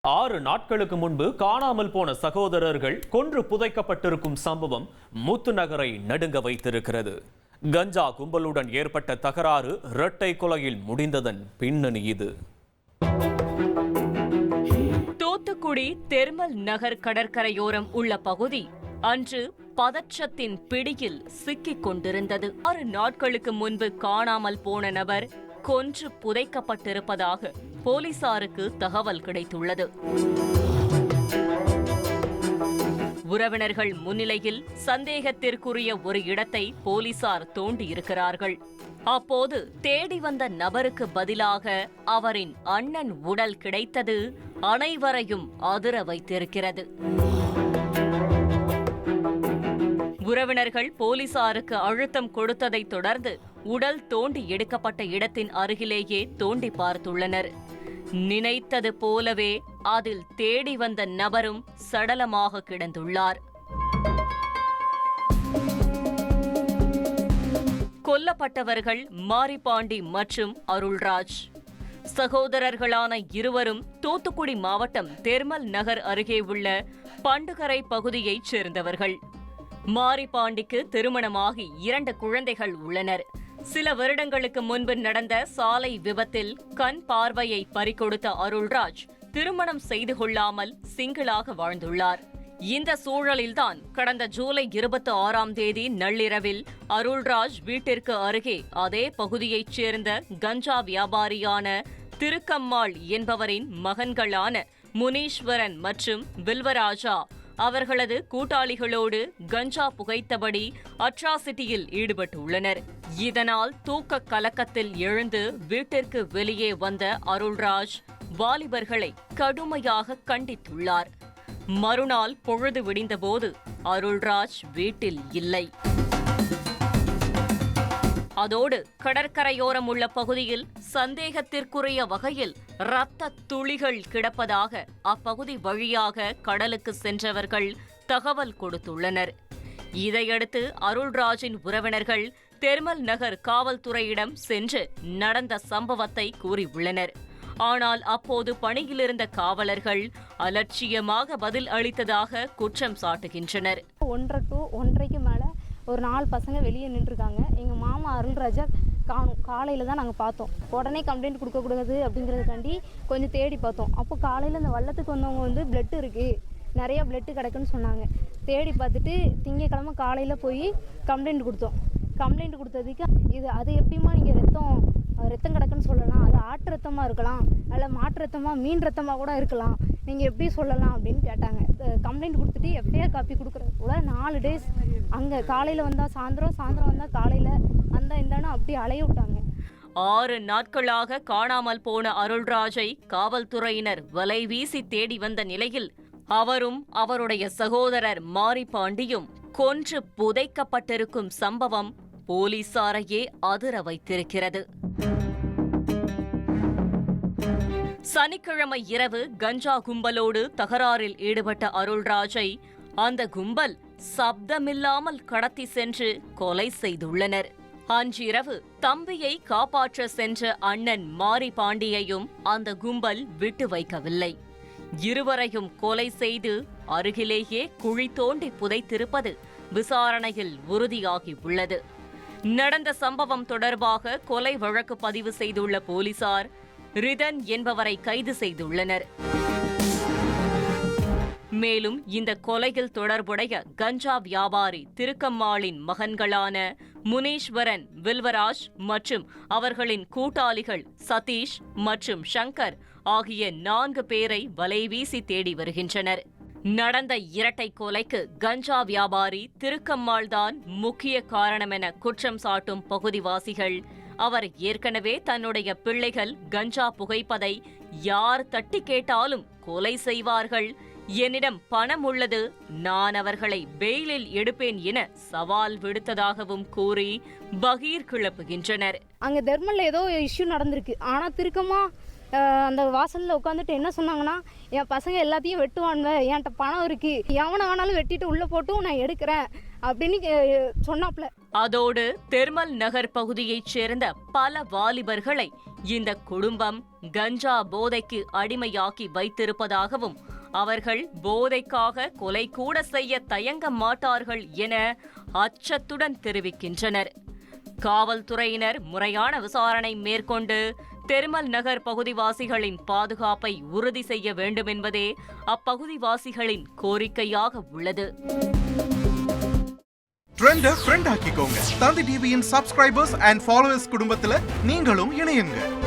6 நாட்களுக்கு முன்பு காணாமல் போன சகோதரர்கள் கொன்று புதைக்கப்பட்டிருக்கும் சம்பவம் முத்துநகரை நடுங்க வைத்திருக்கிறது. கஞ்சா கும்பலுடன் ஏற்பட்ட தகராறு இரட்டை கொலையில் முடிந்ததன் பின்னணி இது. தூத்துக்குடி தெர்மல் நகர் கடற்கரையோரம் உள்ள பகுதி அன்று பதற்றத்தின் பிடியில் சிக்கிக் கொண்டிருந்தது. 6 நாட்களுக்கு முன்பு காணாமல் போன நபர் கொன்று புதைக்கப்பட்டிருப்பதாக போலீசாருக்கு தகவல் கிடைத்துள்ளது. உறவினர்கள் முன்னிலையில் சந்தேகத்திற்குரிய ஒரு இடத்தை போலீசார் தோண்டியிருக்கிறார்கள். அப்போது தேடி வந்த நபருக்கு பதிலாக அவரின் அண்ணன் உடல் கிடைத்தது அனைவரையும் அதிர வைத்திருக்கிறது. உறவினர்கள் போலீசாருக்கு அழுத்தம் கொடுத்ததை தொடர்ந்து உடல் தோண்டி எடுக்கப்பட்ட இடத்தின் அருகிலேயே தோண்டி பார்த்துள்ளனர். நினைத்தது போலவே அதில் தேடி வந்த நபரும் சடலமாக கிடந்துள்ளார். கொல்லப்பட்டவர்கள் மாரிபாண்டி மற்றும் அருள்ராஜ். சகோதரர்களான இருவரும் தூத்துக்குடி மாவட்டம் தெர்மல் நகர் அருகே உள்ள பண்டுகரை பகுதியைச் சேர்ந்தவர்கள். மாரிபாண்டிக்கு திருமணமாகி 2 குழந்தைகள் உள்ளனர். சில வருடங்களுக்கு முன்பு நடந்த சாலை விபத்தில் கண் பார்வையை பறிகொடுத்த அருள்ராஜ் திருமணம் செய்து கொள்ளாமல் சிங்கிளாக வாழ்ந்துள்ளார். இந்த சூழலில்தான் கடந்த ஜூலை 26ஆம் தேதி நள்ளிரவில் அருள்ராஜ் வீட்டிற்கு அருகே அதே பகுதியைச் சேர்ந்த கஞ்சா வியாபாரியான திருக்கம்மாள் என்பவரின் மகன்களான முனீஸ்வரன் மற்றும் வில்வராஜா அவர்களது கூட்டாளிகளோடு கஞ்சா புகைத்தபடி அட்ராசிட்டியில் ஈடுபட்டுள்ளனர். இதனால் தூக்க கலக்கத்தில் எழுந்து வீட்டிற்கு வெளியே வந்த அருள்ராஜ் வாலிபர்களை கடுமையாக கண்டித்துள்ளார். மறுநாள் பொழுது விடிந்தபோது அருள்ராஜ் வீட்டில் இல்லை. அதோடு கடற்கரையோரம் உள்ள பகுதியில் சந்தேகத்திற்குரிய வகையில் இரத்த துளிகள் கிடப்பதாக அப்பகுதி வழியாக கடலுக்கு சென்றவர்கள் தகவல் கொடுத்துள்ளனர். இதையடுத்து அருள்ராஜின் உறவினர்கள் தெர்மல் நகர் காவல்துறையிடம் சென்று நடந்த சம்பவத்தை கூறியுள்ளனர். ஆனால் அப்போது பணியிலிருந்த காவலர்கள் அலட்சியமாக பதில் அளித்ததாக குற்றம் சாட்டுகின்றனர். 1:30 to 1:30க்கு மேல ஒரு 4 பசங்க வெளியே நின்றுருக்காங்க. எங்கள் மாமா அருள்ராஜா காணும். காலையில் தான் நாங்கள் பார்த்தோம். உடனே கம்ப்ளைண்ட் கொடுக்கக்கூடாது அப்படிங்கிறதுக்காண்டி கொஞ்சம் தேடி பார்த்தோம். அப்போ காலையில் இந்த வள்ளத்துக்கு வந்தவங்க வந்து பிளட் இருக்குது, நிறையா பிளட்டு கிடக்குன்னு சொன்னாங்க. தேடி பார்த்துட்டு திங்கக்கிழமை காலையில் போய் கம்ப்ளைண்ட் கொடுத்தோம். கம்ப்ளைண்ட் கொடுத்ததுக்கு அது எப்படிமா நீங்கள் ரத்தம் கிடக்குன்னு சொல்லலாம், அது ஆட்டு ரத்தமாக இருக்கலாம், அதில் மாட்டு ரத்தமாக மீன் ரத்தமாக கூட இருக்கலாம், நீங்கள் எப்படி சொல்லலாம் அப்படின்னு கேட்டாங்க. கம்ப்ளைண்ட் கொடுத்துட்டு எஃப்ஐஆர் காப்பி கொடுக்குறது கூட 4 டேஸ் அங்கே காலையில் வந்தால் சாயந்தரம் வந்தால் காலையில் அந்த இந்தானு அப்படி அலைய விட்டாங்க. 6 நாட்களாக காணாமல் போன அருள்ராஜை காவல்துறையினர் வலை வீசி தேடி வந்த நிலையில் அவரும் அவருடைய சகோதரர் மாரிபாண்டியும் கொன்று புதைக்கப்பட்டிருக்கும் சம்பவம் போலீசாரையே அதிர வைத்திருக்கிறது. சனிக்கிழமை இரவு கஞ்சா கும்பலோடு தகராறில் ஈடுபட்ட அருள்ராஜை அந்த கும்பல் சப்தமில்லாமல் கடத்தி சென்று கொலை செய்துள்ளனர். அன்றிரவு தம்பியை காப்பாற்ற சென்ற அண்ணன் மாரிபாண்டியையும் அந்த கும்பல் விட்டு வைக்கவில்லை. இருவரையும் கொலை செய்து அருகிலேயே குழி தோண்டி புதைத்திருப்பது விசாரணையில் உறுதியாகி உள்ளது. நடந்த சம்பவம் தொடர்பாக கொலை வழக்கு பதிவு செய்துள்ள போலீசார் ரிதன் என்பவரை கைது செய்துள்ளனர். மேலும் இந்த கொலையில் தொடர்புடைய கஞ்சா வியாபாரி திருக்கம்மாளின் மகன்களான முனீஸ்வரன், வில்வராஜ் மற்றும் அவர்களின் கூட்டாளிகள் சதீஷ் மற்றும் சங்கர் ஆகிய 4 பேரை வலைவீசி தேடி வருகின்றனர். நடந்த இரட்டை கொலைக்கு கஞ்சா வியாபாரி திருக்கம்மாள்தான் முக்கிய காரணம் என குற்றம் சாட்டும் பகுதிவாசிகள் அவர் ஏற்கனவே தன்னுடைய பிள்ளைகள் கஞ்சா புகைப்பதை யார் தட்டி கேட்டாலும் கொலை செய்வார்கள், என்னிடம் பணம் உள்ளது, நான் அவர்களை பெயிலில் எடுப்பேன் என சவால் விடுத்ததாகவும் கூறி பகீர் கிளப்புகின்றனர். அங்க தெர்மல்ல ஏதோ இஷ்யூ நடந்திருக்கு. ஆனா திருக்கமா அந்த வாசலில் உட்காந்துட்டு என்ன சொன்னாங்கன்னா, என் பசங்க எல்லாத்தையும் வெட்டுவானுங்க, என்கிட்ட பணம் இருக்குது, எவனை வேணாலும் வெட்டிட்டு உள்ளே போட்டும் நான் எடுக்கிறேன் அப்படின்னு சொன்னாப்புல. அதோடு தெர்மல் நகர் பகுதியைச் சேர்ந்த பல வாலிபர்களை இந்த குடும்பம் கஞ்சா போதைக்கு அடிமையாக்கி வைத்திருப்பதாகவும் அவர்கள் போதைக்காக கொலை கூட செய்ய தயங்க மாட்டார்கள் என அச்சத்துடன் தெரிவிக்கின்றனர். காவல்துறையினர் முறையான விசாரணை மேற்கொண்டு தெர்மல் நகர் பகுதிவாசிகளின் பாதுகாப்பை உறுதி செய்ய வேண்டும் என்பதே அப்பகுதிவாசிகளின் கோரிக்கையாக உள்ளது. ட்ரெண்ட ஃப்ரெண்ட் ஆக்கிக்கோங்க. தந்தி டிவியின் சப்ஸ்கிரைபர்ஸ் அண்ட் ஃபாலோவர்ஸ் குடும்பத்துல நீங்களும் இணையுங்க.